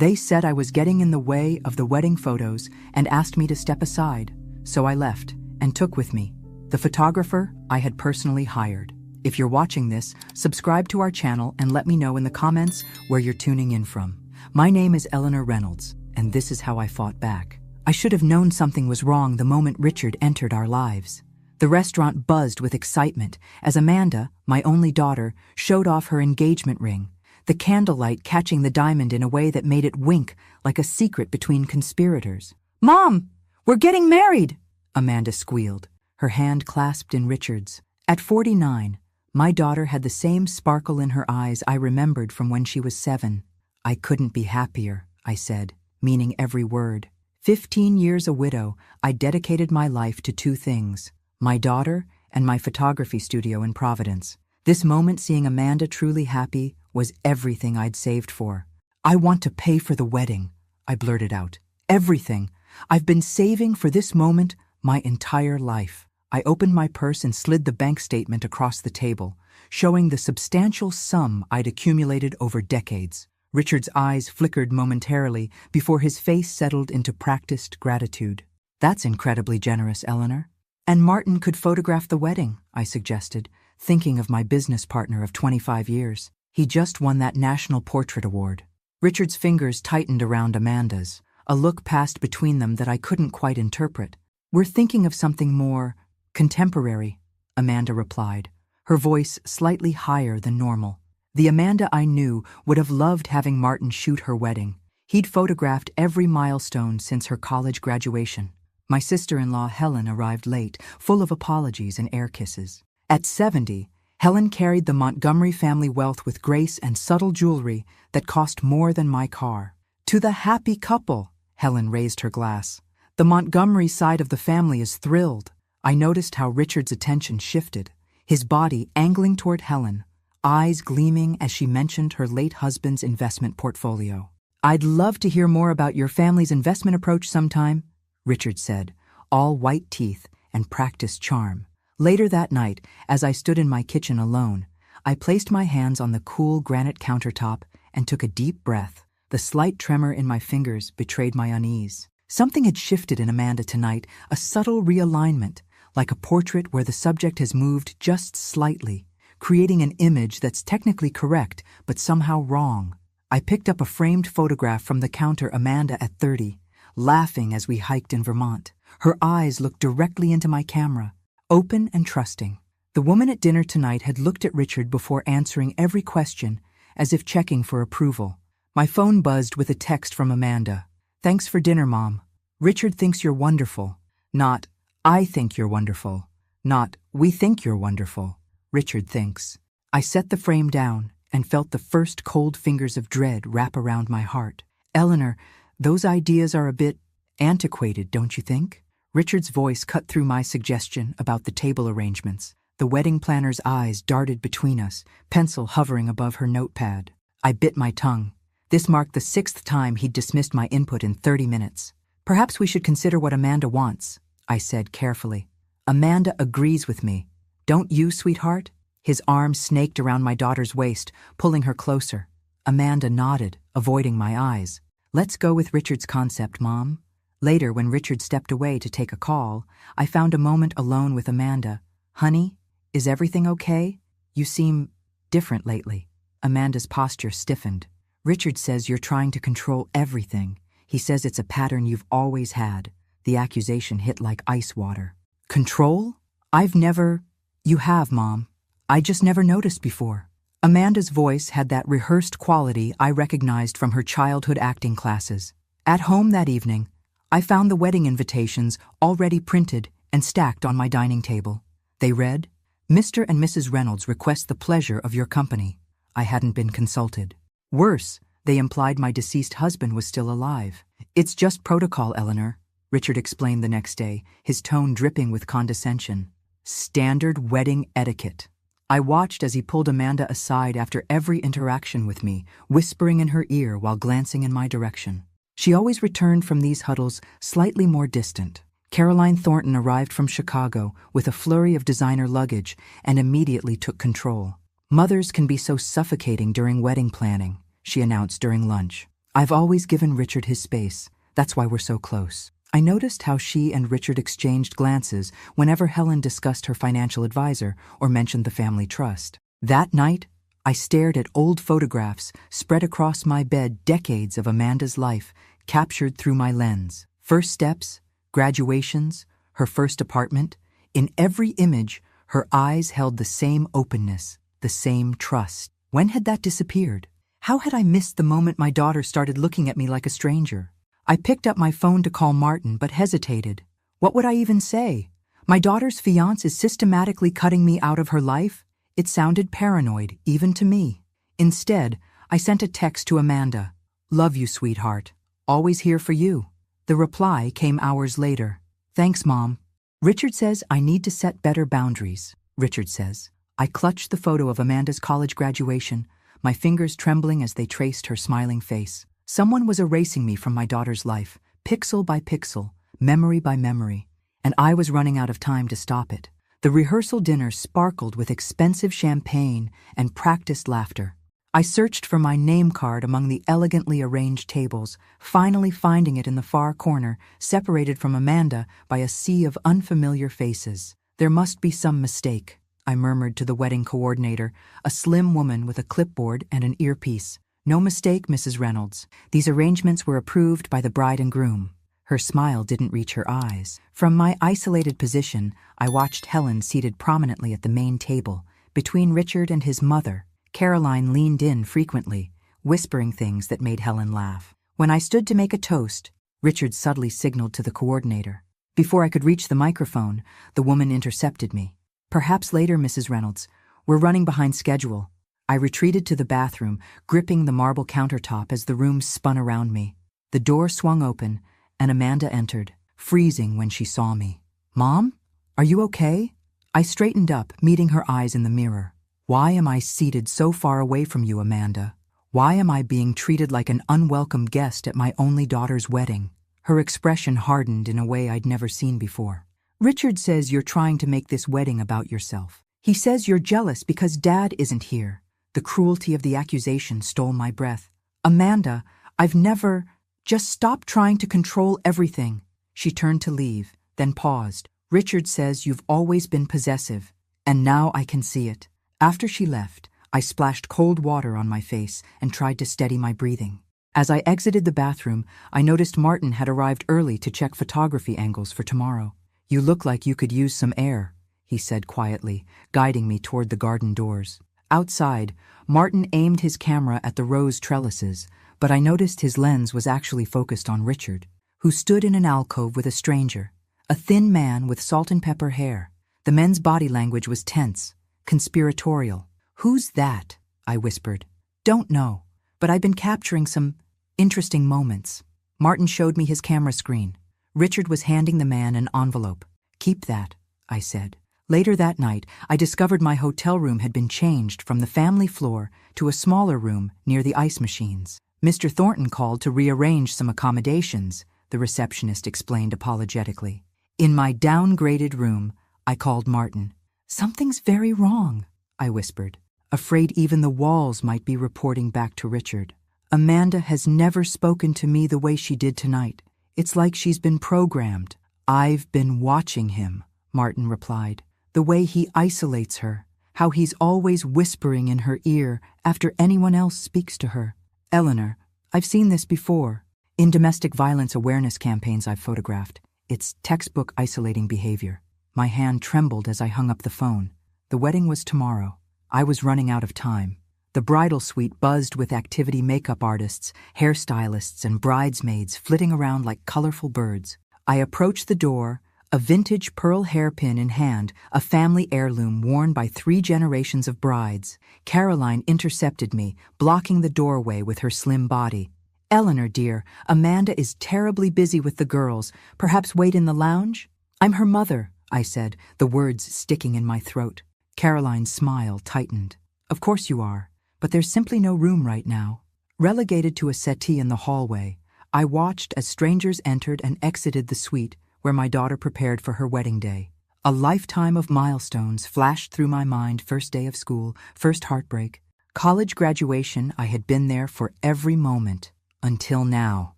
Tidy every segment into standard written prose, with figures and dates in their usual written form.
They said I was getting in the way of the wedding photos and asked me to step aside, so I left and took with me the photographer I had personally hired. If you're watching this, subscribe to our channel and let me know in the comments where you're tuning in from. My name is Eleanor Reynolds, and this is how I fought back. I should have known something was wrong the moment Richard entered our lives. The restaurant buzzed with excitement as Amanda, my only daughter, showed off her engagement ring, the candlelight catching the diamond in a way that made it wink like a secret between conspirators. "Mom, we're getting married!" Amanda squealed, her hand clasped in Richard's. At 49, my daughter had the same sparkle in her eyes I remembered from when she was 7. "I couldn't be happier," I said, meaning every word. 15 years a widow, I dedicated my life to 2 things: my daughter and my photography studio in Providence. This moment, seeing Amanda truly happy, was everything I'd saved for. "I want to pay for the wedding," I blurted out. "Everything. I've been saving for this moment my entire life." I opened my purse and slid the bank statement across the table, showing the substantial sum I'd accumulated over decades. Richard's eyes flickered momentarily before his face settled into practiced gratitude. "That's incredibly generous, Eleanor." "And Martin could photograph the wedding," I suggested, thinking of my business partner of 25 years. "He just won that National Portrait Award." Richard's fingers tightened around Amanda's. A look passed between them that I couldn't quite interpret. "We're thinking of something more contemporary," Amanda replied, her voice slightly higher than normal. The Amanda I knew would have loved having Martin shoot her wedding. He'd photographed every milestone since her college graduation. My sister-in-law Helen arrived late, full of apologies and air kisses. At 70, Helen carried the Montgomery family wealth with grace and subtle jewelry that cost more than my car. "To the happy couple," Helen raised her glass. "The Montgomery side of the family is thrilled." I noticed how Richard's attention shifted, his body angling toward Helen, eyes gleaming as she mentioned her late husband's investment portfolio. "I'd love to hear more about your family's investment approach sometime," Richard said, all white teeth and practiced charm. Later that night, as I stood in my kitchen alone, I placed my hands on the cool granite countertop and took a deep breath. The slight tremor in my fingers betrayed my unease. Something had shifted in Amanda tonight, a subtle realignment, like a portrait where the subject has moved just slightly, creating an image that's technically correct but somehow wrong. I picked up a framed photograph from the counter Amanda at 30, laughing as we hiked in Vermont. Her eyes looked directly into my camera, open and trusting. The woman at dinner tonight had looked at Richard before answering every question, as if checking for approval. My phone buzzed with a text from Amanda. "Thanks for dinner, Mom. Richard thinks you're wonderful." Not, "I think you're wonderful." Not, "We think you're wonderful." Richard thinks. I set the frame down and felt the first cold fingers of dread wrap around my heart. "Eleanor, those ideas are a bit antiquated, don't you think?" Richard's voice cut through my suggestion about the table arrangements. The wedding planner's eyes darted between us, pencil hovering above her notepad. I bit my tongue. This marked the 6th time he'd dismissed my input in 30 minutes. "Perhaps we should consider what Amanda wants," I said carefully. "Amanda agrees with me. Don't you, sweetheart?" His arm snaked around my daughter's waist, pulling her closer. Amanda nodded, avoiding my eyes. "Let's go with Richard's concept, Mom." Later, when Richard stepped away to take a call, I found a moment alone with Amanda. "Honey, is everything okay? You seem different lately." Amanda's posture stiffened. "Richard says you're trying to control everything. He says it's a pattern you've always had." The accusation hit like ice water. "Control? I've never—" "You have, Mom. I just never noticed before." Amanda's voice had that rehearsed quality I recognized from her childhood acting classes. At home that evening, I found the wedding invitations already printed and stacked on my dining table. They read, "Mr. and Mrs. Reynolds request the pleasure of your company." I hadn't been consulted. Worse, they implied my deceased husband was still alive. "It's just protocol, Eleanor," Richard explained the next day, his tone dripping with condescension. "Standard wedding etiquette." I watched as he pulled Amanda aside after every interaction with me, whispering in her ear while glancing in my direction. She always returned from these huddles slightly more distant. Caroline Thornton arrived from Chicago with a flurry of designer luggage and immediately took control. "Mothers can be so suffocating during wedding planning," she announced during lunch. I've always given Richard his space. That's why we're so close. I noticed how she and Richard exchanged glances whenever Helen discussed her financial advisor or mentioned the family trust. That night, I stared at old photographs spread across my bed, decades of Amanda's life, captured through my lens. First steps, graduations, her first apartment. In every image, her eyes held the same openness, the same trust. When had that disappeared? How had I missed the moment my daughter started looking at me like a stranger? I picked up my phone to call Martin, but hesitated. What would I even say? My daughter's fiancé is systematically cutting me out of her life? It sounded paranoid, even to me. Instead, I sent a text to Amanda. Love you, sweetheart. Always here for you. The reply came hours later. Thanks, Mom. Richard says I need to set better boundaries. Richard says. I clutched the photo of Amanda's college graduation, my fingers trembling as they traced her smiling face. Someone was erasing me from my daughter's life, pixel by pixel, memory by memory, and I was running out of time to stop it. The rehearsal dinner sparkled with expensive champagne and practiced laughter. I searched for my name card among the elegantly arranged tables, finally finding it in the far corner, separated from Amanda by a sea of unfamiliar faces. There must be some mistake, I murmured to the wedding coordinator, a slim woman with a clipboard and an earpiece. No mistake, Mrs. Reynolds. These arrangements were approved by the bride and groom. Her smile didn't reach her eyes. From my isolated position, I watched Helen seated prominently at the main table, between Richard and his mother. Caroline leaned in frequently, whispering things that made Helen laugh. When I stood to make a toast, Richard subtly signaled to the coordinator. Before I could reach the microphone, the woman intercepted me. Perhaps later, Mrs. Reynolds. We're running behind schedule. I retreated to the bathroom, gripping the marble countertop as the room spun around me. The door swung open, and Amanda entered, freezing when she saw me. Mom? Are you okay? I straightened up, meeting her eyes in the mirror. Why am I seated so far away from you, Amanda? Why am I being treated like an unwelcome guest at my only daughter's wedding? Her expression hardened in a way I'd never seen before. Richard says you're trying to make this wedding about yourself. He says you're jealous because Dad isn't here. The cruelty of the accusation stole my breath. Amanda, I've never... Just stop trying to control everything. She turned to leave, then paused. Richard says you've always been possessive, and now I can see it. After she left, I splashed cold water on my face and tried to steady my breathing. As I exited the bathroom, I noticed Martin had arrived early to check photography angles for tomorrow. You look like you could use some air, he said quietly, guiding me toward the garden doors. Outside, Martin aimed his camera at the rose trellises, but I noticed his lens was actually focused on Richard, who stood in an alcove with a stranger, a thin man with salt and pepper hair. The men's body language was tense, conspiratorial. Who's that? I whispered. Don't know, but I've been capturing some interesting moments. Martin showed me his camera screen. Richard was handing the man an envelope. Keep that, I said. Later that night, I discovered my hotel room had been changed from the family floor to a smaller room near the ice machines. Mr. Thornton called to rearrange some accommodations, the receptionist explained apologetically. In my downgraded room, I called Martin. Something's very wrong, I whispered, afraid even the walls might be reporting back to Richard. Amanda has never spoken to me the way she did tonight. It's like she's been programmed. I've been watching him, Martin replied. The way he isolates her, how he's always whispering in her ear after anyone else speaks to her. Eleanor, I've seen this before. In domestic violence awareness campaigns I've photographed. It's textbook isolating behavior. My hand trembled as I hung up the phone. The wedding was tomorrow. I was running out of time. The bridal suite buzzed with activity makeup artists, hairstylists, and bridesmaids flitting around like colorful birds. I approached the door, a vintage pearl hairpin in hand, a family heirloom worn by 3 generations of brides. Caroline intercepted me, blocking the doorway with her slim body. Eleanor, dear, Amanda is terribly busy with the girls. Perhaps wait in the lounge? I'm her mother, I said, the words sticking in my throat. Caroline's smile tightened. Of course you are, but there's simply no room right now. Relegated to a settee in the hallway, I watched as strangers entered and exited the suite where my daughter prepared for her wedding day. A lifetime of milestones flashed through my mind. First day of school, first heartbreak. College graduation, I had been there for every moment. Until now.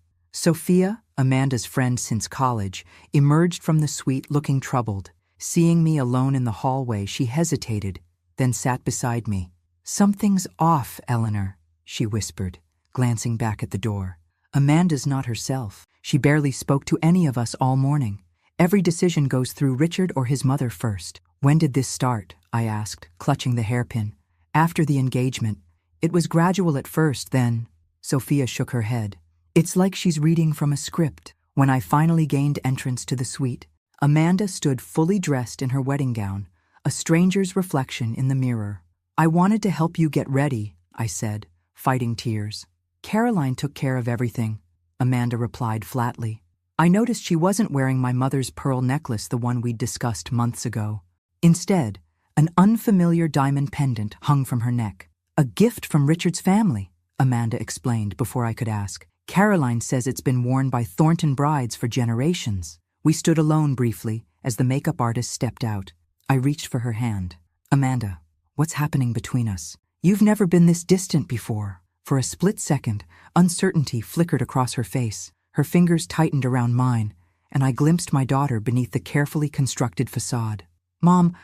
Sophia, Amanda's friend since college, emerged from the suite looking troubled. Seeing me alone in the hallway, she hesitated, then sat beside me. "Something's off, Eleanor," she whispered, glancing back at the door. "Amanda's not herself. She barely spoke to any of us all morning. Every decision goes through Richard or his mother first." "When did this start?" I asked, clutching the hairpin. "After the engagement. It was gradual at first, then." Sophia shook her head. "It's like she's reading from a script." When I finally gained entrance to the suite, Amanda stood fully dressed in her wedding gown, a stranger's reflection in the mirror. "I wanted to help you get ready," I said, fighting tears. "Caroline took care of everything," Amanda replied flatly. "I noticed she wasn't wearing my mother's pearl necklace, the one we'd discussed months ago. Instead, an unfamiliar diamond pendant hung from her neck. A gift from Richard's family," Amanda explained before I could ask. "Caroline says it's been worn by Thornton brides for generations." We stood alone briefly as the makeup artist stepped out. I reached for her hand. "Amanda, what's happening between us? You've never been this distant before." For a split second, uncertainty flickered across her face. Her fingers tightened around mine, and I glimpsed my daughter beneath the carefully constructed facade. "Mom,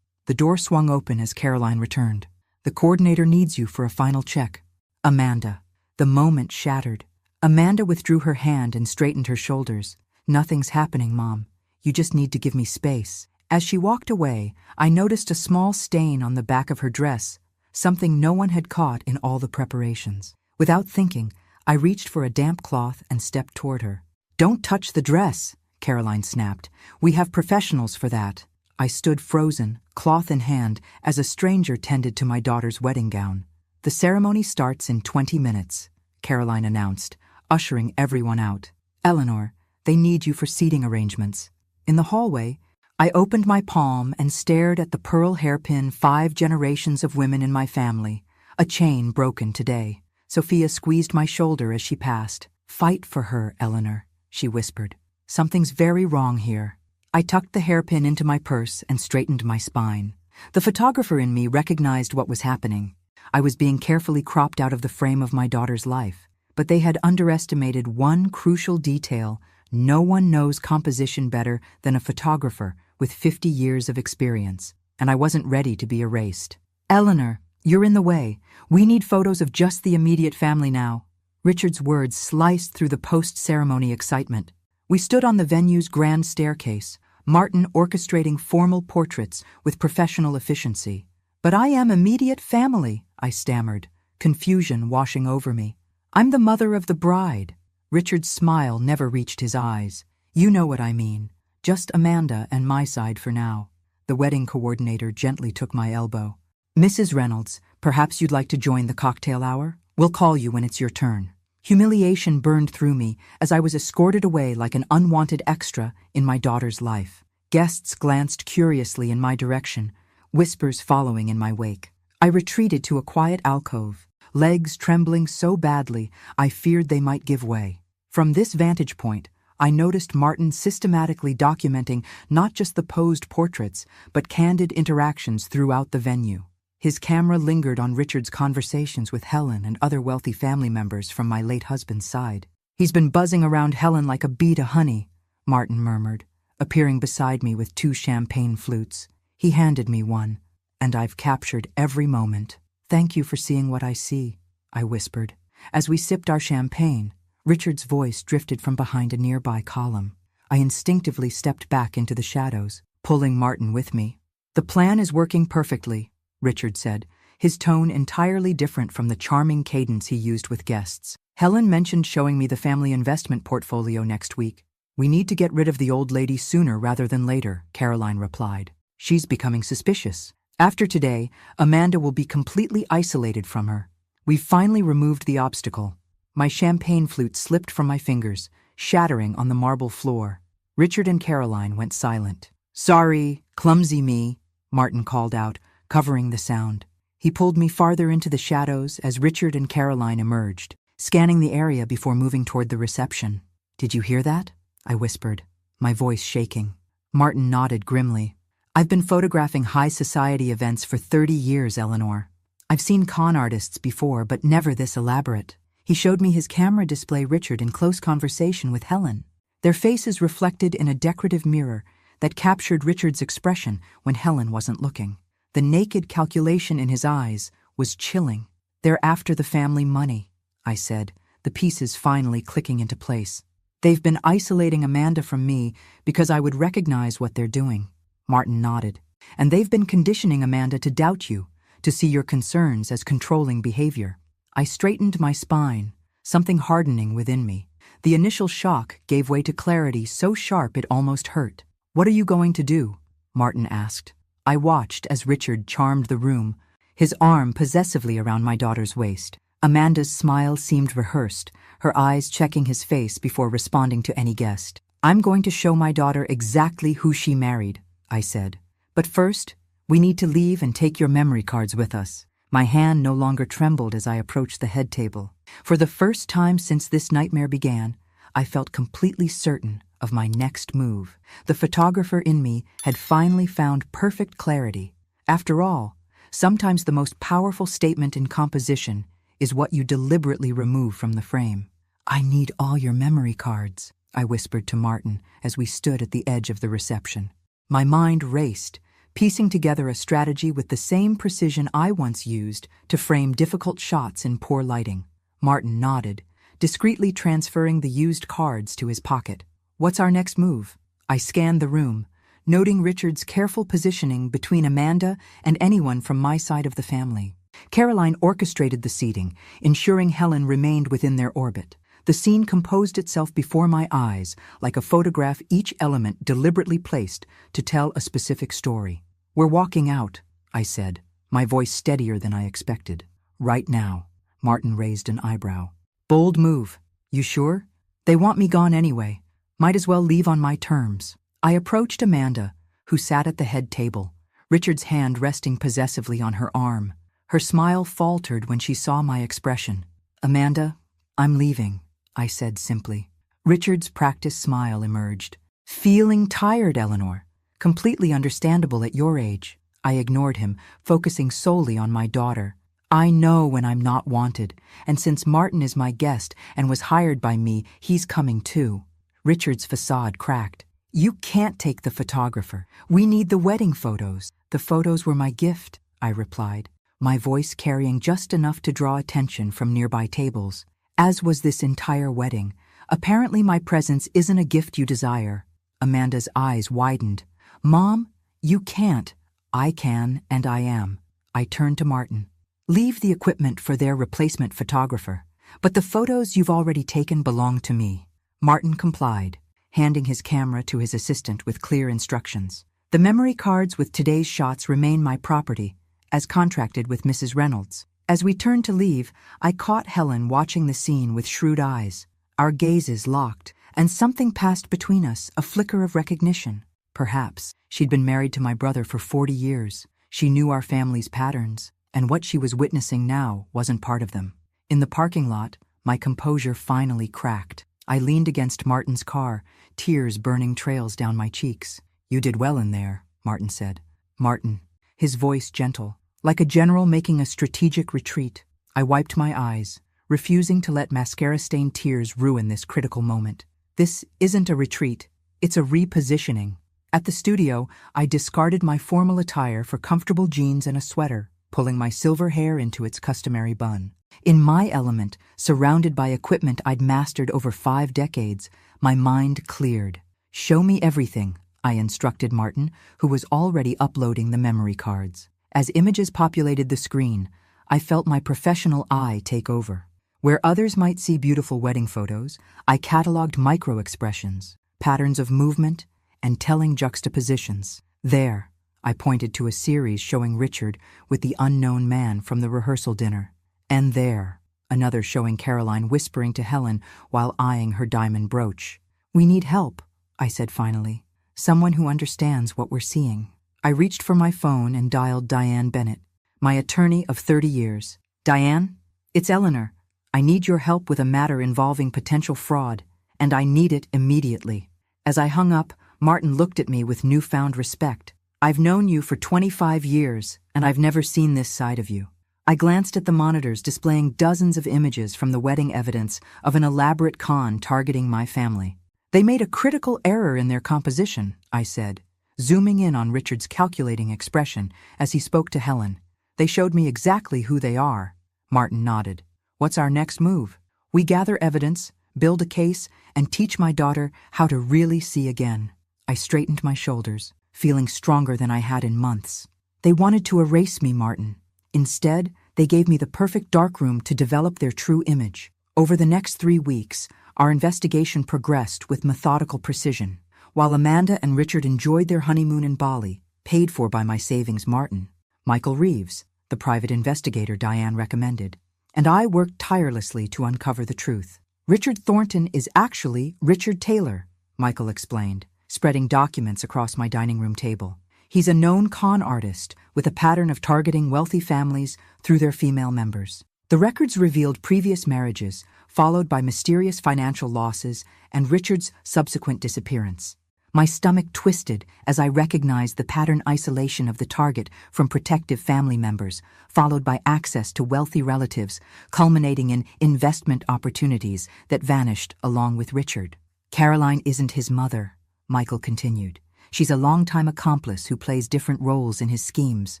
The door swung open as Caroline returned. "The coordinator needs you for a final check." "Amanda." The moment shattered. Amanda withdrew her hand and straightened her shoulders. "Nothing's happening, Mom. You just need to give me space." As she walked away, I noticed a small stain on the back of her dress, something no one had caught in all the preparations. Without thinking, I reached for a damp cloth and stepped toward her. "Don't touch the dress," Caroline snapped. "We have professionals for that." I stood frozen, cloth in hand, as a stranger tended to my daughter's wedding gown. "The ceremony starts in 20 minutes, Caroline announced, ushering everyone out. "Eleanor, they need you for seating arrangements." In the hallway, I opened my palm and stared at the pearl hairpin 5 generations of women in my family, a chain broken today. Sophia squeezed my shoulder as she passed. "Fight for her, Eleanor," she whispered. "Something's very wrong here." I tucked the hairpin into my purse and straightened my spine. The photographer in me recognized what was happening. I was being carefully cropped out of the frame of my daughter's life, but they had underestimated one crucial detail. No one knows composition better than a photographer with 50 years of experience, and I wasn't ready to be erased. "Eleanor, you're in the way. We need photos of just the immediate family now." Richard's words sliced through the post-ceremony excitement. We stood on the venue's grand staircase, Martin orchestrating formal portraits with professional efficiency. "But I am immediate family," I stammered, confusion washing over me. "I'm the mother of the bride." Richard's smile never reached his eyes. "You know what I mean. Just Amanda and my side for now." The wedding coordinator gently took my elbow. "Mrs. Reynolds, perhaps you'd like to join the cocktail hour? We'll call you when it's your turn." Humiliation burned through me as I was escorted away like an unwanted extra in my daughter's life. Guests glanced curiously in my direction, whispers following in my wake. I retreated to a quiet alcove, legs trembling so badly I feared they might give way. From this vantage point, I noticed Martin systematically documenting not just the posed portraits, but candid interactions throughout the venue. His camera lingered on Richard's conversations with Helen and other wealthy family members from my late husband's side. "He's been buzzing around Helen like a bee to honey," Martin murmured, appearing beside me with 2 champagne flutes. He handed me one, "And I've captured every moment." "Thank you for seeing what I see," I whispered. As we sipped our champagne, Richard's voice drifted from behind a nearby column. I instinctively stepped back into the shadows, pulling Martin with me. "The plan is working perfectly," Richard said, his tone entirely different from the charming cadence he used with guests. "Helen mentioned showing me the family investment portfolio next week. We need to get rid of the old lady sooner rather than later," Caroline replied. "She's becoming suspicious. After today, Amanda will be completely isolated from her. We've finally removed the obstacle." My champagne flute slipped from my fingers, shattering on the marble floor. Richard and Caroline went silent. "Sorry, clumsy me," Martin called out, covering the sound. He pulled me farther into the shadows as Richard and Caroline emerged, scanning the area before moving toward the reception. "Did you hear that?" I whispered, my voice shaking. Martin nodded grimly. "I've been photographing high society events for 30 years, Eleanor. I've seen con artists before, but never this elaborate." He showed me his camera display Richard in close conversation with Helen, their faces reflected in a decorative mirror that captured Richard's expression when Helen wasn't looking. The naked calculation in his eyes was chilling. "They're after the family money," I said, the pieces finally clicking into place. "They've been isolating Amanda from me because I would recognize what they're doing." Martin nodded. "And they've been conditioning Amanda to doubt you, to see your concerns as controlling behavior." I straightened my spine, something hardening within me. The initial shock gave way to clarity so sharp it almost hurt. "What are you going to do?" Martin asked. I watched as Richard charmed the room, his arm possessively around my daughter's waist. Amanda's smile seemed rehearsed, her eyes checking his face before responding to any guest. "I'm going to show my daughter exactly who she married," I said. "But first, we need to leave and take your memory cards with us." My hand no longer trembled as I approached the head table. For the first time since this nightmare began, I felt completely certain of my next move. The photographer in me had finally found perfect clarity. After all, sometimes the most powerful statement in composition is what you deliberately remove from the frame. "I need all your memory cards," I whispered to Martin as we stood at the edge of the reception. My mind raced, piecing together a strategy with the same precision I once used to frame difficult shots in poor lighting. Martin nodded, discreetly transferring the used cards to his pocket. "What's our next move?" I scanned the room, noting Richard's careful positioning between Amanda and anyone from my side of the family. Caroline orchestrated the seating, ensuring Helen remained within their orbit. The scene composed itself before my eyes, like a photograph, each element deliberately placed to tell a specific story. "We're walking out," I said, my voice steadier than I expected. "Right now." Martin raised an eyebrow. "Bold move. You sure? They want me gone anyway. Might as well leave on my terms." I approached Amanda, who sat at the head table, Richard's hand resting possessively on her arm. Her smile faltered when she saw my expression. "Amanda, I'm leaving," I said simply. Richard's practiced smile emerged. "Feeling tired, Eleanor. Completely understandable at your age." I ignored him, focusing solely on my daughter. "I know when I'm not wanted, and since Martin is my guest and was hired by me, he's coming too." Richard's facade cracked. "You can't take the photographer. We need the wedding photos." "The photos were my gift," I replied, my voice carrying just enough to draw attention from nearby tables. "As was this entire wedding. Apparently my presence isn't a gift you desire." Amanda's eyes widened. "Mom, you can't." "I can, and I am." I turned to Martin. "Leave the equipment for their replacement photographer, but the photos you've already taken belong to me." Martin complied, handing his camera to his assistant with clear instructions. "The memory cards with today's shots remain my property, as contracted with Mrs. Reynolds." As we turned to leave, I caught Helen watching the scene with shrewd eyes. Our gazes locked, and something passed between us, a flicker of recognition. Perhaps she'd been married to my brother for 40 years. She knew our family's patterns, and what she was witnessing now wasn't part of them. In the parking lot, my composure finally cracked. I leaned against Martin's car, tears burning trails down my cheeks. "You did well in there," Martin said. "Martin," his voice gentle, like a general making a strategic retreat. I wiped my eyes, refusing to let mascara-stained tears ruin this critical moment. "This isn't a retreat, it's a repositioning." At the studio, I discarded my formal attire for comfortable jeans and a sweater, pulling my silver hair into its customary bun. In my element, surrounded by equipment I'd mastered over 5 decades, my mind cleared. "Show me everything," I instructed Martin, who was already uploading the memory cards. As images populated the screen, I felt my professional eye take over. Where others might see beautiful wedding photos, I cataloged micro-expressions, patterns of movement, and telling juxtapositions. "There," I pointed to a series showing Richard with the unknown man from the rehearsal dinner. "And there," another showing Caroline whispering to Helen while eyeing her diamond brooch. "We need help," I said finally. "Someone who understands what we're seeing." I reached for my phone and dialed Diane Bennett, my attorney of 30 years. "Diane, it's Eleanor. I need your help with a matter involving potential fraud, and I need it immediately." As I hung up, Martin looked at me with newfound respect. "I've known you for 25 years, and I've never seen this side of you. I glanced at the monitors displaying dozens of images from the wedding evidence of an elaborate con targeting my family. They made a critical error in their composition, I said, zooming in on Richard's calculating expression as he spoke to Helen. They showed me exactly who they are. Martin nodded. What's our next move? We gather evidence, build a case, and teach my daughter how to really see again. I straightened my shoulders, feeling stronger than I had in months. They wanted to erase me, Martin. Instead, they gave me the perfect darkroom to develop their true image. Over the next 3 weeks, our investigation progressed with methodical precision. While Amanda and Richard enjoyed their honeymoon in Bali, paid for by my savings Martin, Michael Reeves, the private investigator Diane recommended, and I worked tirelessly to uncover the truth. Richard Thornton is actually Richard Taylor, Michael explained, spreading documents across my dining room table. He's a known con artist with a pattern of targeting wealthy families through their female members. The records revealed previous marriages, followed by mysterious financial losses and Richard's subsequent disappearance. My stomach twisted as I recognized the pattern isolation of the target from protective family members, followed by access to wealthy relatives, culminating in investment opportunities that vanished along with Richard. Caroline isn't his mother, Michael continued. She's a longtime accomplice who plays different roles in his schemes.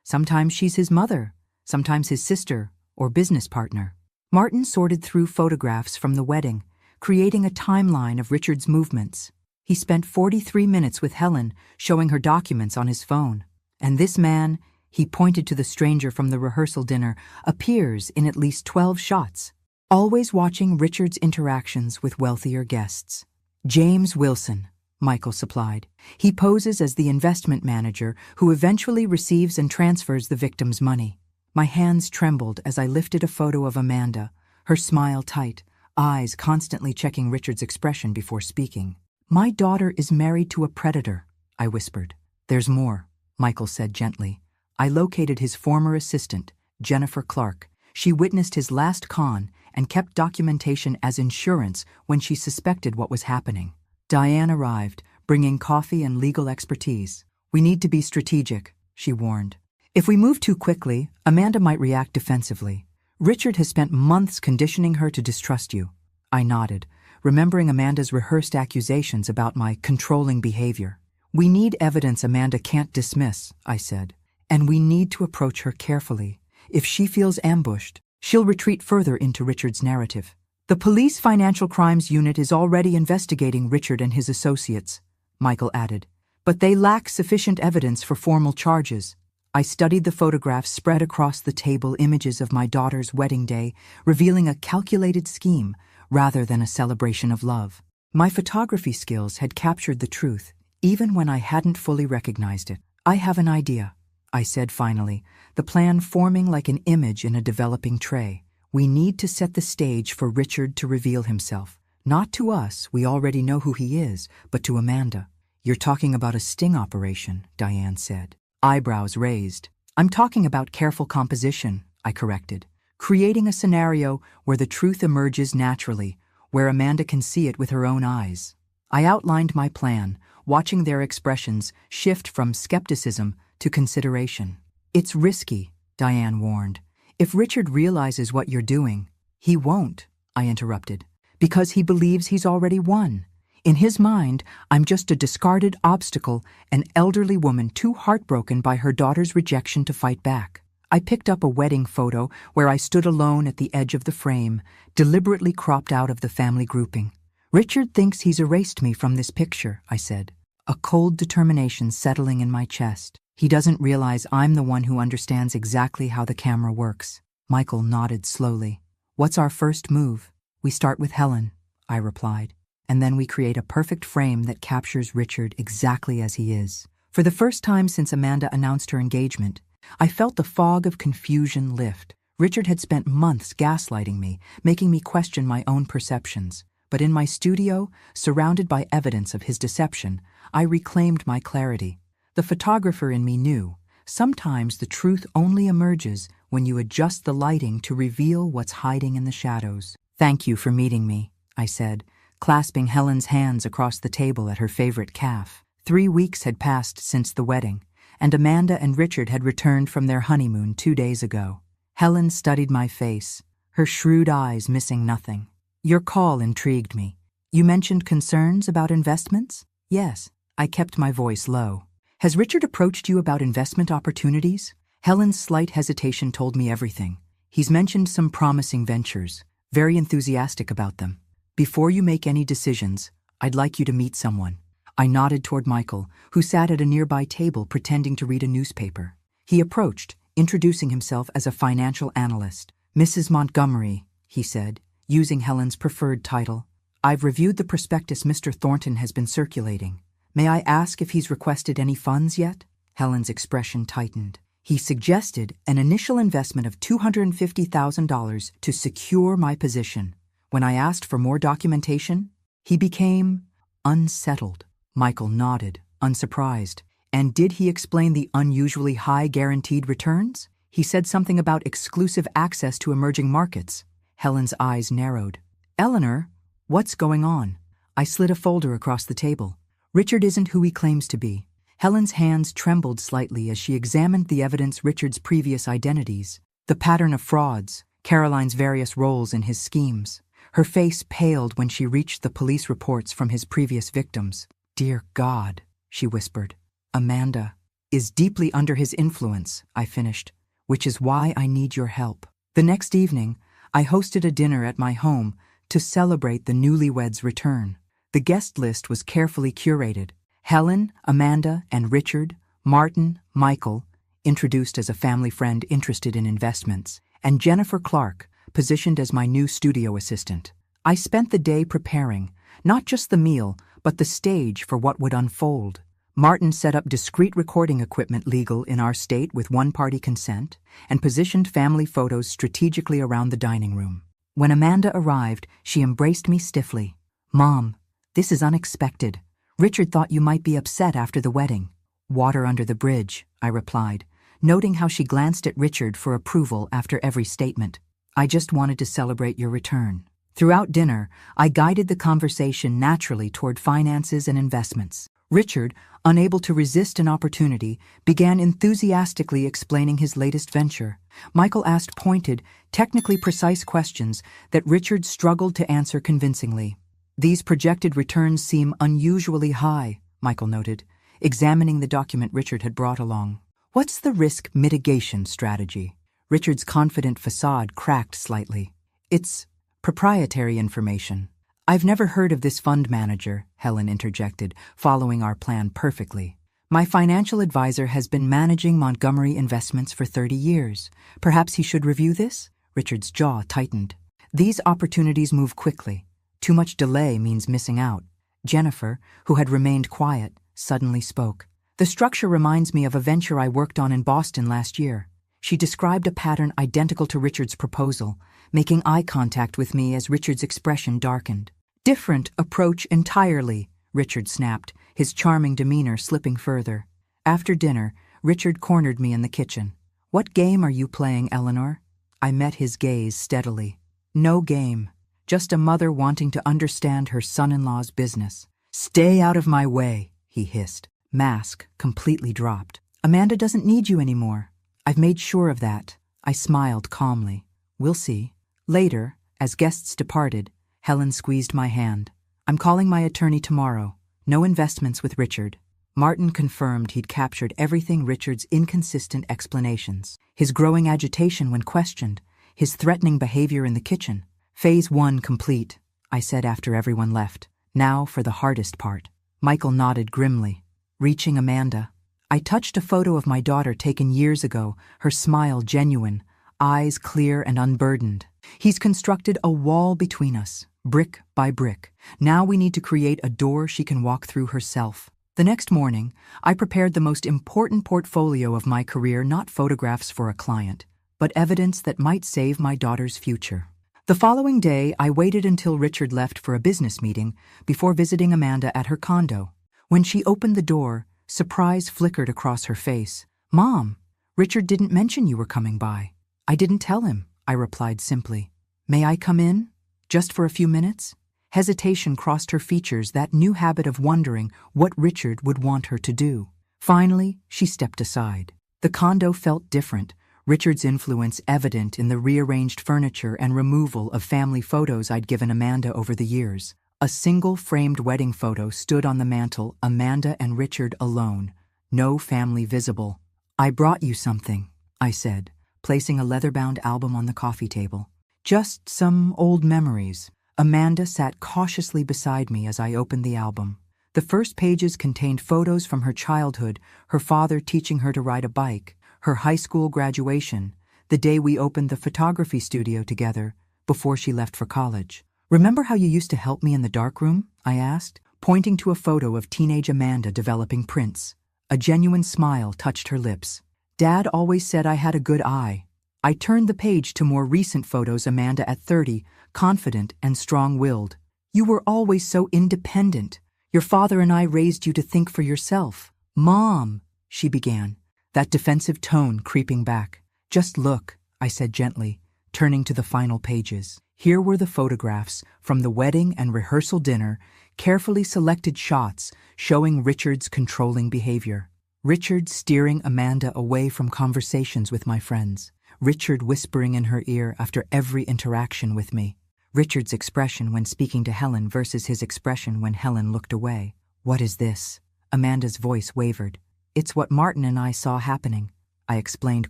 Sometimes she's his mother, sometimes his sister or business partner. Martin sorted through photographs from the wedding, creating a timeline of Richard's movements. He spent 43 minutes with Helen, showing her documents on his phone. And this man, he pointed to the stranger from the rehearsal dinner, appears in at least 12 shots, always watching Richard's interactions with wealthier guests. James Wilson, Michael supplied. He poses as the investment manager who eventually receives and transfers the victim's money. My hands trembled as I lifted a photo of Amanda, her smile tight, eyes constantly checking Richard's expression before speaking. My daughter is married to a predator, I whispered. There's more, Michael said gently. I located his former assistant, Jennifer Clark. She witnessed his last con and kept documentation as insurance when she suspected what was happening. Diane arrived, bringing coffee and legal expertise. We need to be strategic, she warned. If we move too quickly, Amanda might react defensively. Richard has spent months conditioning her to distrust you. I nodded, remembering Amanda's rehearsed accusations about my controlling behavior. We need evidence Amanda can't dismiss, I said, and we need to approach her carefully. If she feels ambushed, she'll retreat further into Richard's narrative. The police financial crimes unit is already investigating Richard and his associates, Michael added, but they lack sufficient evidence for formal charges. I studied the photographs spread across the table, images of my daughter's wedding day, revealing a calculated scheme rather than a celebration of love. My photography skills had captured the truth, even when I hadn't fully recognized it. I have an idea, I said finally, the plan forming like an image in a developing tray. We need to set the stage for Richard to reveal himself. Not to us, we already know who he is, but to Amanda. You're talking about a sting operation, Diane said. Eyebrows raised. I'm talking about careful composition, I corrected. Creating a scenario where the truth emerges naturally, where Amanda can see it with her own eyes. I outlined my plan, watching their expressions shift from skepticism to consideration. It's risky, Diane warned. If Richard realizes what you're doing, he won't, I interrupted, because he believes he's already won. In his mind, I'm just a discarded obstacle, an elderly woman too heartbroken by her daughter's rejection to fight back. I picked up a wedding photo where I stood alone at the edge of the frame, deliberately cropped out of the family grouping. Richard thinks he's erased me from this picture, I said, a cold determination settling in my chest. He doesn't realize I'm the one who understands exactly how the camera works. Michael nodded slowly. What's our first move? We start with Helen, I replied, and then we create a perfect frame that captures Richard exactly as he is. For the first time since Amanda announced her engagement, I felt the fog of confusion lift. Richard had spent months gaslighting me, making me question my own perceptions. But in my studio, surrounded by evidence of his deception, I reclaimed my clarity. The photographer in me knew, sometimes the truth only emerges when you adjust the lighting to reveal what's hiding in the shadows. Thank you for meeting me, I said, clasping Helen's hands across the table at her favorite calf. 3 weeks had passed since the wedding, and Amanda and Richard had returned from their honeymoon 2 days ago. Helen studied my face, her shrewd eyes missing nothing. Your call intrigued me. You mentioned concerns about investments? Yes. I kept my voice low. Has Richard approached you about investment opportunities? Helen's slight hesitation told me everything. He's mentioned some promising ventures, very enthusiastic about them. Before you make any decisions, I'd like you to meet someone. I nodded toward Michael, who sat at a nearby table pretending to read a newspaper. He approached, introducing himself as a financial analyst. Mrs. Montgomery, he said, using Helen's preferred title. I've reviewed the prospectus Mr. Thornton has been circulating. May I ask if he's requested any funds yet? Helen's expression tightened. He suggested an initial investment of $250,000 to secure my position. When I asked for more documentation, he became unsettled. Michael nodded, unsurprised. And did he explain the unusually high guaranteed returns? He said something about exclusive access to emerging markets. Helen's eyes narrowed. Eleanor, what's going on? I slid a folder across the table. Richard isn't who he claims to be. Helen's hands trembled slightly as she examined the evidence Richard's previous identities, the pattern of frauds, Caroline's various roles in his schemes. Her face paled when she reached the police reports from his previous victims. Dear God, she whispered. Amanda is deeply under his influence, I finished, which is why I need your help. The next evening, I hosted a dinner at my home to celebrate the newlyweds' return. The guest list was carefully curated. Helen, Amanda, and Richard, Martin, Michael, introduced as a family friend interested in investments, and Jennifer Clark, positioned as my new studio assistant. I spent the day preparing, not just the meal, but the stage for what would unfold. Martin set up discreet recording equipment legal in our state with one-party consent and positioned family photos strategically around the dining room. When Amanda arrived, she embraced me stiffly. Mom, this is unexpected. Richard thought you might be upset after the wedding. Water under the bridge, I replied, noting how she glanced at Richard for approval after every statement. I just wanted to celebrate your return. Throughout dinner, I guided the conversation naturally toward finances and investments. Richard, unable to resist an opportunity, began enthusiastically explaining his latest venture. Michael asked pointed, technically precise questions that Richard struggled to answer convincingly. These projected returns seem unusually high, Michael noted, examining the document Richard had brought along. What's the risk mitigation strategy? Richard's confident facade cracked slightly. It's proprietary information. I've never heard of this fund manager, Helen interjected, following our plan perfectly. My financial advisor has been managing Montgomery Investments for 30 years. Perhaps he should review this? Richard's jaw tightened. These opportunities move quickly. Too much delay means missing out. Jennifer, who had remained quiet, suddenly spoke. The structure reminds me of a venture I worked on in Boston last year. She described a pattern identical to Richard's proposal, making eye contact with me as Richard's expression darkened. Different approach entirely, Richard snapped, his charming demeanor slipping further. After dinner, Richard cornered me in the kitchen. What game are you playing, Eleanor? I met his gaze steadily. No game. Just a mother wanting to understand her son-in-law's business. Stay out of my way, he hissed. Mask completely dropped. Amanda doesn't need you anymore. I've made sure of that. I smiled calmly. We'll see. Later, as guests departed, Helen squeezed my hand. I'm calling my attorney tomorrow. No investments with Richard. Martin confirmed he'd captured everything Richard's inconsistent explanations. His growing agitation when questioned. His threatening behavior in the kitchen. Phase 1 complete, I said after everyone left. Now for the hardest part. Michael nodded grimly. Reaching Amanda. I touched a photo of my daughter taken years ago, her smile genuine, eyes clear and unburdened. He's constructed a wall between us, brick by brick. Now we need to create a door she can walk through herself. The next morning, I prepared the most important portfolio of my career, not photographs for a client, but evidence that might save my daughter's future. The following day, I waited until Richard left for a business meeting before visiting Amanda at her condo. When she opened the door, surprise flickered across her face. Mom, Richard didn't mention you were coming by. I didn't tell him, I replied simply. May I come in? Just for a few minutes? Hesitation crossed her features, that new habit of wondering what Richard would want her to do. Finally, she stepped aside. The condo felt different, Richard's influence evident in the rearranged furniture and removal of family photos I'd given Amanda over the years. A single framed wedding photo stood on the mantel, Amanda and Richard alone, no family visible. "I brought you something," I said, placing a leather-bound album on the coffee table. "Just some old memories." Amanda sat cautiously beside me as I opened the album. The first pages contained photos from her childhood, her father teaching her to ride a bike, her high school graduation, the day we opened the photography studio together before she left for college. "Remember how you used to help me in the darkroom?" I asked, pointing to a photo of teenage Amanda developing prints. A genuine smile touched her lips. "Dad always said I had a good eye." I turned the page to more recent photos, Amanda at 30, confident and strong-willed. "You were always so independent. Your father and I raised you to think for yourself." "Mom," she began, that defensive tone creeping back. "Just look," I said gently, turning to the final pages. Here were the photographs from the wedding and rehearsal dinner, carefully selected shots showing Richard's controlling behavior. Richard steering Amanda away from conversations with my friends. Richard whispering in her ear after every interaction with me. Richard's expression when speaking to Helen versus his expression when Helen looked away. "What is this?" Amanda's voice wavered. "It's what Martin and I saw happening," I explained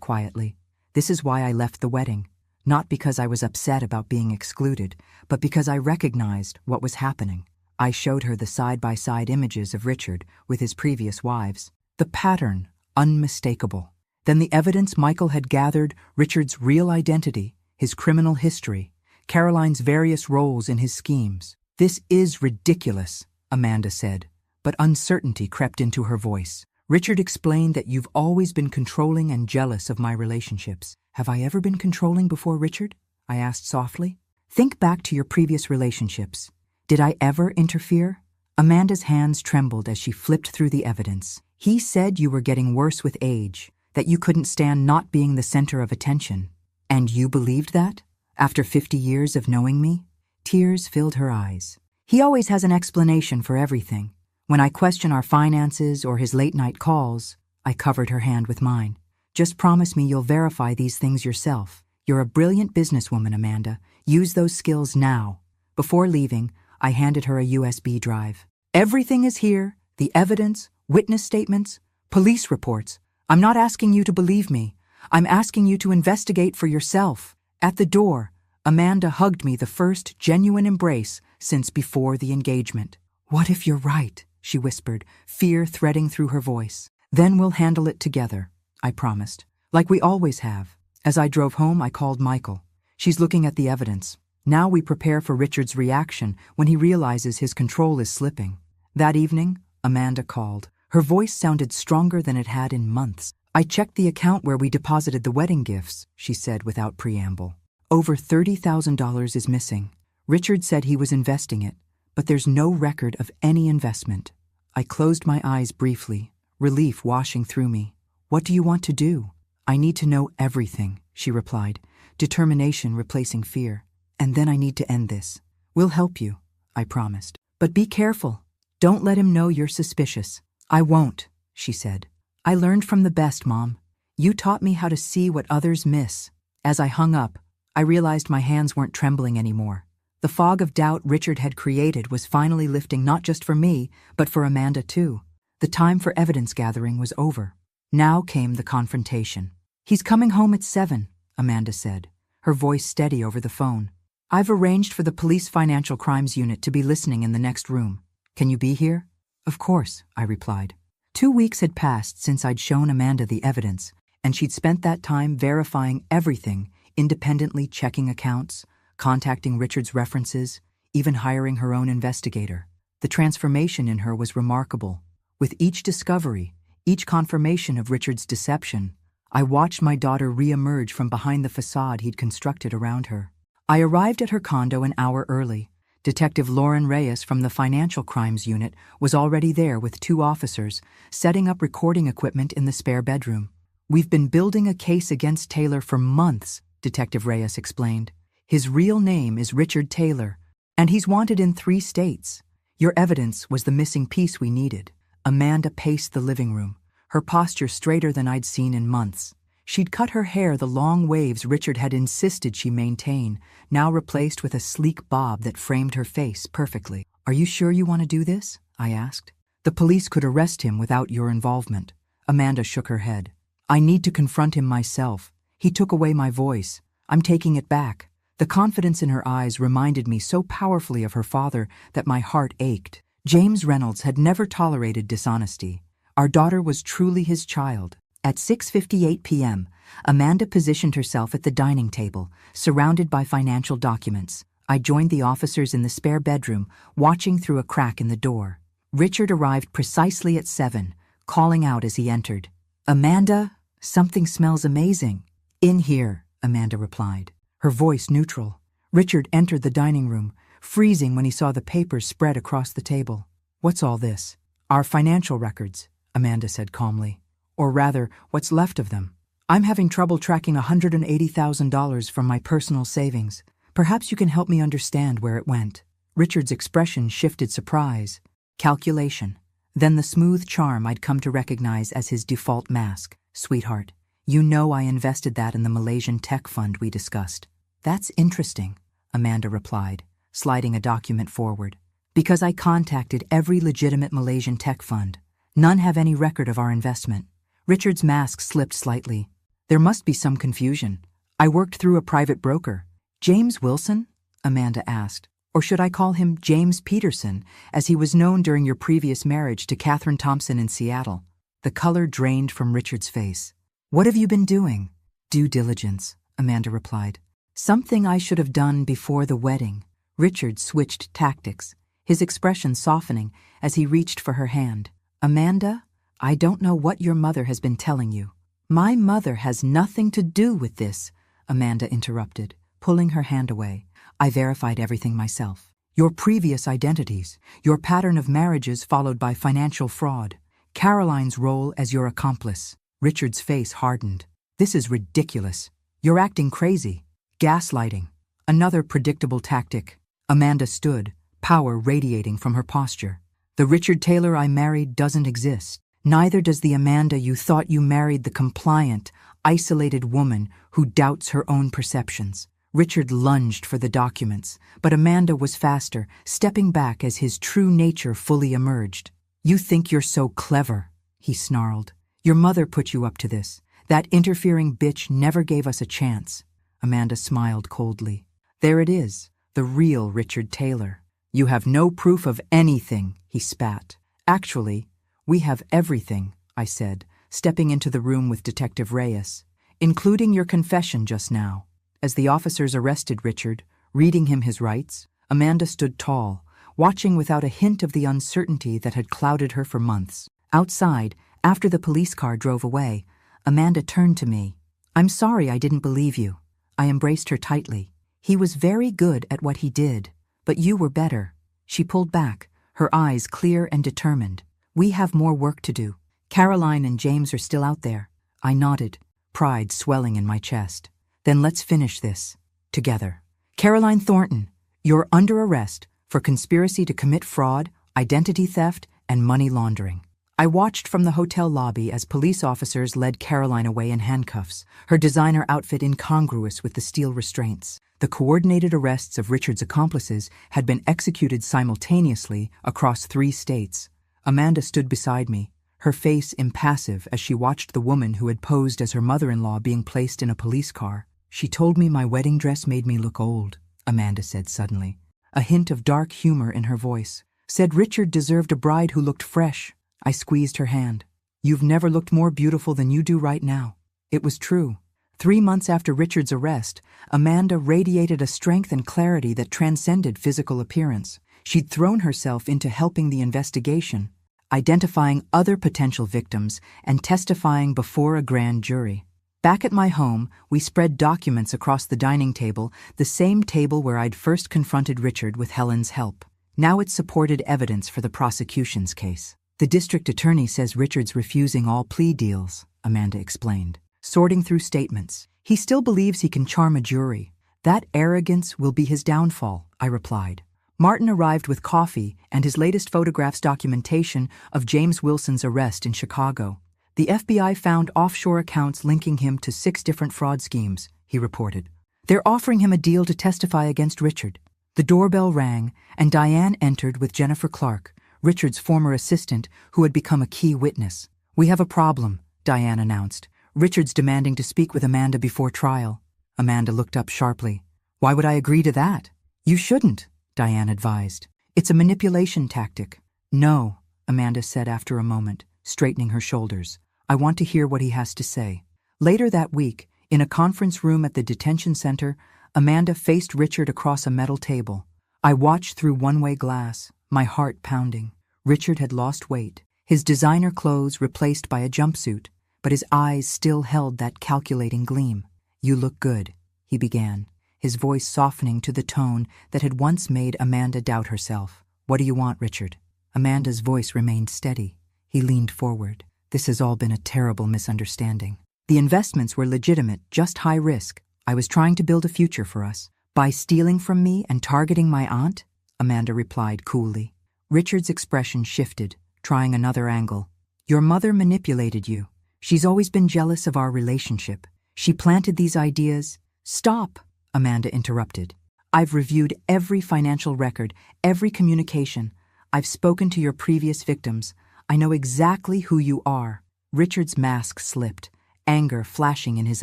quietly. "This is why I left the wedding. Not because I was upset about being excluded, but because I recognized what was happening." I showed her the side-by-side images of Richard with his previous wives. The pattern, unmistakable. Then the evidence Michael had gathered, Richard's real identity, his criminal history, Caroline's various roles in his schemes. "This is ridiculous," Amanda said, but uncertainty crept into her voice. "Richard explained that you've always been controlling and jealous of my relationships." "Have I ever been controlling before, Richard?" I asked softly. "Think back to your previous relationships. Did I ever interfere?" Amanda's hands trembled as she flipped through the evidence. "He said you were getting worse with age, that you couldn't stand not being the center of attention. And you believed that? After 50 years of knowing me?" Tears filled her eyes. "He always has an explanation for everything. When I question our finances or his late-night calls," I covered her hand with mine. "Just promise me you'll verify these things yourself. You're a brilliant businesswoman, Amanda. Use those skills now." Before leaving, I handed her a USB drive. "Everything is here, the evidence, witness statements, police reports. I'm not asking you to believe me. I'm asking you to investigate for yourself." At the door, Amanda hugged me, the first genuine embrace since before the engagement. "What if you're right?" she whispered, fear threading through her voice. "Then we'll handle it together," I promised, "like we always have." As I drove home, I called Michael. "She's looking at the evidence. Now we prepare for Richard's reaction when he realizes his control is slipping." That evening, Amanda called. Her voice sounded stronger than it had in months. "I checked the account where we deposited the wedding gifts," she said without preamble. "Over $30,000 is missing. Richard said he was investing it, but there's no record of any investment." I closed my eyes briefly, relief washing through me. "What do you want to do?" "I need to know everything," she replied, determination replacing fear. "And then I need to end this." "We'll help you," I promised. "But be careful. Don't let him know you're suspicious." "I won't," she said. "I learned from the best, Mom. You taught me how to see what others miss." As I hung up, I realized my hands weren't trembling anymore. The fog of doubt Richard had created was finally lifting, not just for me, but for Amanda too. The time for evidence gathering was over. Now came the confrontation. "He's coming home at 7, Amanda said, her voice steady over the phone. "I've arranged for the police financial crimes unit to be listening in the next room. Can you be here?" "Of course," I replied. 2 weeks had passed since I'd shown Amanda the evidence, and she'd spent that time verifying everything, independently checking accounts, contacting Richard's references, even hiring her own investigator. The transformation in her was remarkable. With each discovery, each confirmation of Richard's deception, I watched my daughter re-emerge from behind the facade he'd constructed around her. I arrived at her condo an hour early. Detective Lauren Reyes from the Financial Crimes Unit was already there with 2 officers, setting up recording equipment in the spare bedroom. "We've been building a case against Taylor for months," Detective Reyes explained. "His real name is Richard Taylor, and he's wanted in 3 states. Your evidence was the missing piece we needed." Amanda paced the living room, her posture straighter than I'd seen in months. She'd cut her hair the long waves Richard had insisted she maintain, now replaced with a sleek bob that framed her face perfectly. "Are you sure you want to do this?" I asked. "The police could arrest him without your involvement." Amanda shook her head. "I need to confront him myself. He took away my voice. I'm taking it back." The confidence in her eyes reminded me so powerfully of her father that my heart ached. James Reynolds had never tolerated dishonesty. Our daughter was truly his child. At 6:58 p.m., Amanda positioned herself at the dining table, surrounded by financial documents. I joined the officers in the spare bedroom, watching through a crack in the door. Richard arrived precisely at 7, calling out as he entered. "Amanda, something smells amazing." "In here," Amanda replied, her voice neutral. Richard entered the dining room, freezing when he saw the papers spread across the table. "What's all this?" "Our financial records," Amanda said calmly. "Or rather, what's left of them. I'm having trouble tracking $180,000 from my personal savings. Perhaps you can help me understand where it went." Richard's expression shifted surprise, calculation, then the smooth charm I'd come to recognize as his default mask. "Sweetheart, you know I invested that in the Malaysian tech fund we discussed." "That's interesting," Amanda replied, sliding a document forward. "Because I contacted every legitimate Malaysian tech fund. None have any record of our investment." Richard's mask slipped slightly. "There must be some confusion. I worked through a private broker." "James Wilson?" Amanda asked. "Or should I call him James Peterson, as he was known during your previous marriage to Catherine Thompson in Seattle?" The color drained from Richard's face. "What have you been doing?" "Due diligence," Amanda replied. "Something I should have done before the wedding." Richard switched tactics, his expression softening as he reached for her hand. "Amanda, I don't know what your mother has been telling you." "My mother has nothing to do with this," Amanda interrupted, pulling her hand away. "I verified everything myself. Your previous identities, your pattern of marriages followed by financial fraud, Caroline's role as your accomplice." Richard's face hardened. "This is ridiculous. You're acting crazy." "Gaslighting. Another predictable tactic." Amanda stood, power radiating from her posture. "The Richard Taylor I married doesn't exist. Neither does the Amanda you thought you married, the compliant, isolated woman who doubts her own perceptions." Richard lunged for the documents, but Amanda was faster, stepping back as his true nature fully emerged. "You think you're so clever," he snarled. "Your mother put you up to this. That interfering bitch never gave us a chance." Amanda smiled coldly. "There it is, the real Richard Taylor." "You have no proof of anything," he spat. "Actually, we have everything," I said, stepping into the room with Detective Reyes, "including your confession just now." As the officers arrested Richard, reading him his rights, Amanda stood tall, watching without a hint of the uncertainty that had clouded her for months. Outside, after the police car drove away, Amanda turned to me. "I'm sorry I didn't believe you." I embraced her tightly. "He was very good at what he did, but you were better." She pulled back, her eyes clear and determined. "We have more work to do. Caroline and James are still out there." I nodded, pride swelling in my chest. "Then let's finish this together. Caroline Thornton, you're under arrest for conspiracy to commit fraud, identity theft, and money laundering." I watched from the hotel lobby as police officers led Caroline away in handcuffs, her designer outfit incongruous with the steel restraints. The coordinated arrests of Richard's accomplices had been executed simultaneously across 3 states. Amanda stood beside me, her face impassive as she watched the woman who had posed as her mother-in-law being placed in a police car. "She told me my wedding dress made me look old," Amanda said suddenly, a hint of dark humor in her voice. "Said Richard deserved a bride who looked fresh." I squeezed her hand. "You've never looked more beautiful than you do right now." It was true. 3 months after Richard's arrest, Amanda radiated a strength and clarity that transcended physical appearance. She'd thrown herself into helping the investigation, identifying other potential victims, and testifying before a grand jury. Back at my home, we spread documents across the dining table, the same table where I'd first confronted Richard with Helen's help. Now it supported evidence for the prosecution's case. "The district attorney says Richard's refusing all plea deals," Amanda explained, sorting through statements. "He still believes he can charm a jury. That arrogance will be his downfall," I replied. Martin arrived with coffee and his latest photographs documentation of James Wilson's arrest in Chicago. The FBI found offshore accounts linking him to 6 different fraud schemes, he reported. They're offering him a deal to testify against Richard. The doorbell rang, and Diane entered with Jennifer Clark, Richard's former assistant, who had become a key witness. We have a problem, Diane announced. Richard's demanding to speak with Amanda before trial. Amanda looked up sharply. Why would I agree to that? You shouldn't, Diane advised. It's a manipulation tactic. No, Amanda said after a moment, straightening her shoulders. I want to hear what he has to say. Later that week, in a conference room at the detention center, Amanda faced Richard across a metal table. I watched through one-way glass, my heart pounding. Richard had lost weight, his designer clothes replaced by a jumpsuit, but his eyes still held that calculating gleam. You look good, he began, his voice softening to the tone that had once made Amanda doubt herself. What do you want, Richard? Amanda's voice remained steady. He leaned forward. This has all been a terrible misunderstanding. The investments were legitimate, just high risk. I was trying to build a future for us. By stealing from me and targeting my aunt? Amanda replied coolly. Richard's expression shifted, trying another angle. Your mother manipulated you. She's always been jealous of our relationship. She planted these ideas. Stop, Amanda interrupted. I've reviewed every financial record, every communication. I've spoken to your previous victims. I know exactly who you are. Richard's mask slipped, anger flashing in his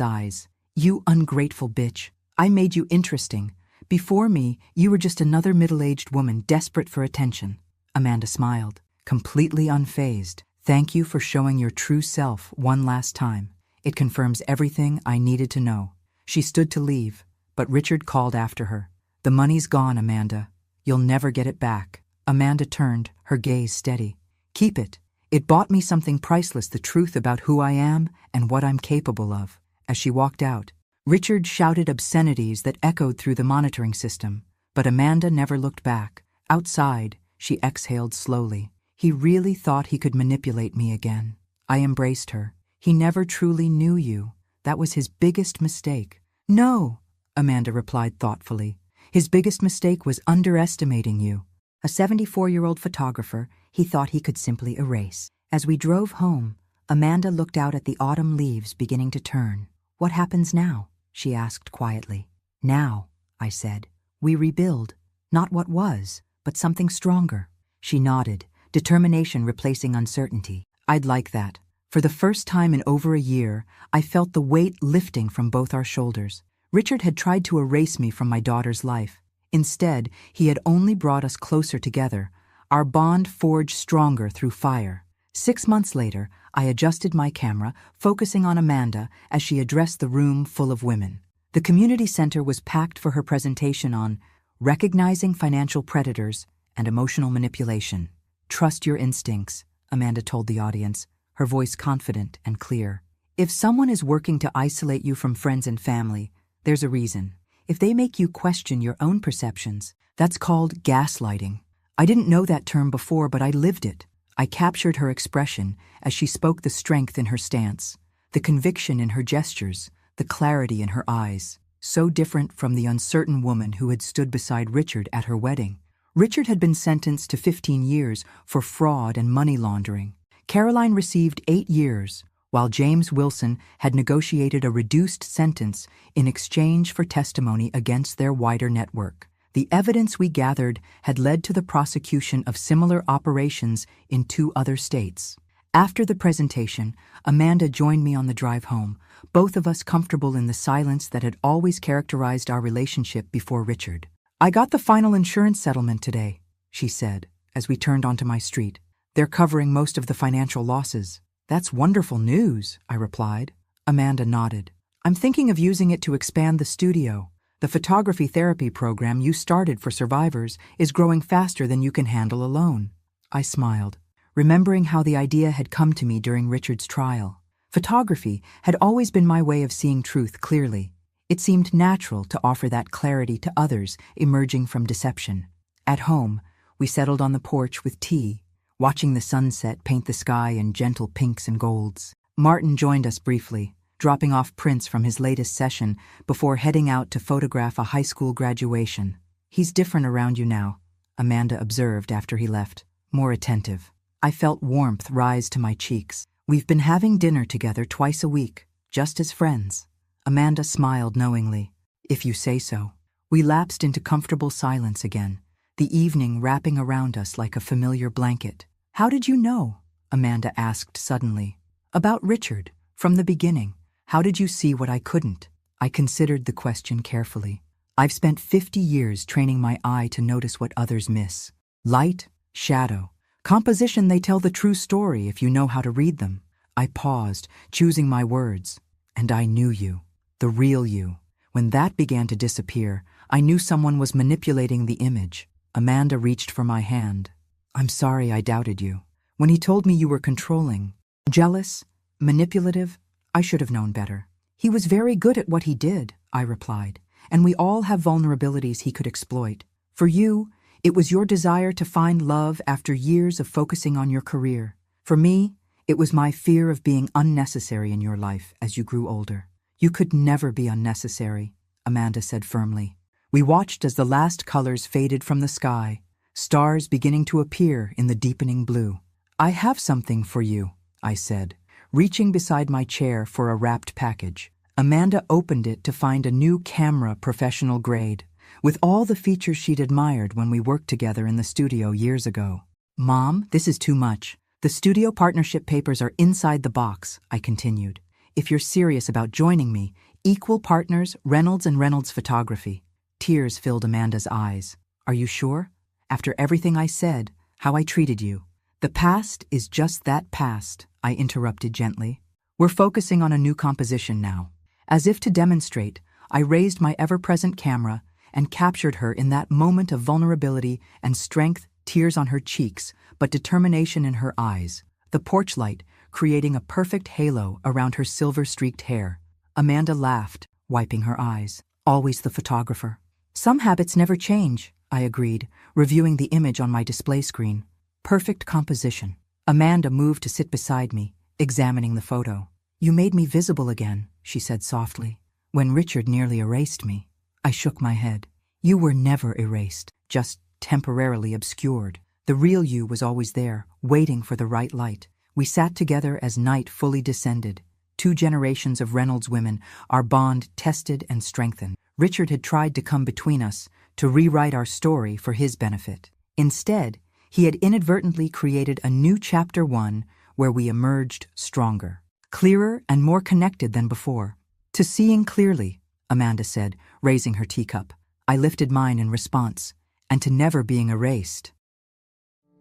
eyes. You ungrateful bitch. I made you interesting. Before me, you were just another middle-aged woman desperate for attention. Amanda smiled, completely unfazed. Thank you for showing your true self one last time. It confirms everything I needed to know. She stood to leave, but Richard called after her. The money's gone, Amanda. You'll never get it back. Amanda turned, her gaze steady. Keep it. It bought me something priceless, the truth about who I am and what I'm capable of. As she walked out, Richard shouted obscenities that echoed through the monitoring system, but Amanda never looked back. Outside, she exhaled slowly. He really thought he could manipulate me again. I embraced her. He never truly knew you. That was his biggest mistake. No, Amanda replied thoughtfully. His biggest mistake was underestimating you. A 74-year-old photographer he thought he could simply erase. As we drove home, Amanda looked out at the autumn leaves beginning to turn. What happens now? She asked quietly. Now, I said, we rebuild. Not what was, but something stronger. She nodded, determination replacing uncertainty. I'd like that. For the first time in over a year, I felt the weight lifting from both our shoulders. Richard had tried to erase me from my daughter's life. Instead, he had only brought us closer together, our bond forged stronger through fire. 6 months later, I adjusted my camera, focusing on Amanda as she addressed the room full of women. The community center was packed for her presentation on recognizing financial predators and emotional manipulation. Trust your instincts, Amanda told the audience, her voice confident and clear. If someone is working to isolate you from friends and family, there's a reason. If they make you question your own perceptions, that's called gaslighting. I didn't know that term before, but I lived it. I captured her expression as she spoke, the strength in her stance, the conviction in her gestures, the clarity in her eyes. So different from the uncertain woman who had stood beside Richard at her wedding. Richard had been sentenced to 15 years for fraud and money laundering. Caroline received 8 years, while James Wilson had negotiated a reduced sentence in exchange for testimony against their wider network. The evidence we gathered had led to the prosecution of similar operations in 2 other states. After the presentation, Amanda joined me on the drive home, both of us comfortable in the silence that had always characterized our relationship before Richard. I got the final insurance settlement today, she said, as we turned onto my street. They're covering most of the financial losses. That's wonderful news, I replied. Amanda nodded. I'm thinking of using it to expand the studio. The photography therapy program you started for survivors is growing faster than you can handle alone. I smiled, remembering how the idea had come to me during Richard's trial. Photography had always been my way of seeing truth clearly. It seemed natural to offer that clarity to others emerging from deception. At home, we settled on the porch with tea, watching the sunset paint the sky in gentle pinks and golds. Martin joined us briefly, dropping off prints from his latest session before heading out to photograph a high school graduation. He's different around you now, Amanda observed after he left, more attentive. I felt warmth rise to my cheeks. We've been having dinner together twice a week, just as friends. Amanda smiled knowingly. If you say so. We lapsed into comfortable silence again, the evening wrapping around us like a familiar blanket. How did you know? Amanda asked suddenly. About Richard, from the beginning. How did you see what I couldn't? I considered the question carefully. I've spent 50 years training my eye to notice what others miss. Light, shadow, composition, they tell the true story if you know how to read them. I paused, choosing my words. And I knew you. The real you. When that began to disappear, I knew someone was manipulating the image. Amanda reached for my hand. I'm sorry I doubted you. When he told me you were controlling, jealous, manipulative, I should have known better. He was very good at what he did, I replied, and we all have vulnerabilities he could exploit. For you, it was your desire to find love after years of focusing on your career. For me, it was my fear of being unnecessary in your life as you grew older. You could never be unnecessary, Amanda said firmly. We watched as the last colors faded from the sky, stars beginning to appear in the deepening blue. I have something for you, I said, reaching beside my chair for a wrapped package. Amanda opened it to find a new camera, professional grade, with all the features she'd admired when we worked together in the studio years ago. Mom, this is too much. The studio partnership papers are inside the box, I continued. If you're serious about joining me, equal partners, Reynolds and Reynolds Photography. Tears filled Amanda's eyes. Are you sure? After everything I said, how I treated you. The past is just that past, I interrupted gently. We're focusing on a new composition now. As if to demonstrate, I raised my ever-present camera and captured her in that moment of vulnerability and strength, tears on her cheeks, but determination in her eyes. The porch light creating a perfect halo around her silver-streaked hair. Amanda laughed, wiping her eyes. Always the photographer. Some habits never change, I agreed, reviewing the image on my display screen. Perfect composition. Amanda moved to sit beside me, examining the photo. You made me visible again, she said softly. When Richard nearly erased me, I shook my head. You were never erased, just temporarily obscured. The real you was always there, waiting for the right light. We sat together as night fully descended. 2 generations of Reynolds women, our bond tested and strengthened. Richard had tried to come between us, to rewrite our story for his benefit. Instead, he had inadvertently created a new chapter 1 where we emerged stronger, clearer and more connected than before. To seeing clearly, Amanda said, raising her teacup. I lifted mine in response, and to never being erased.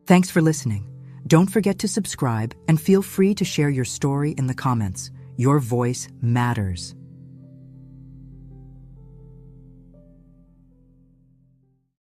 Thanks for listening. Don't forget to subscribe and feel free to share your story in the comments. Your voice matters.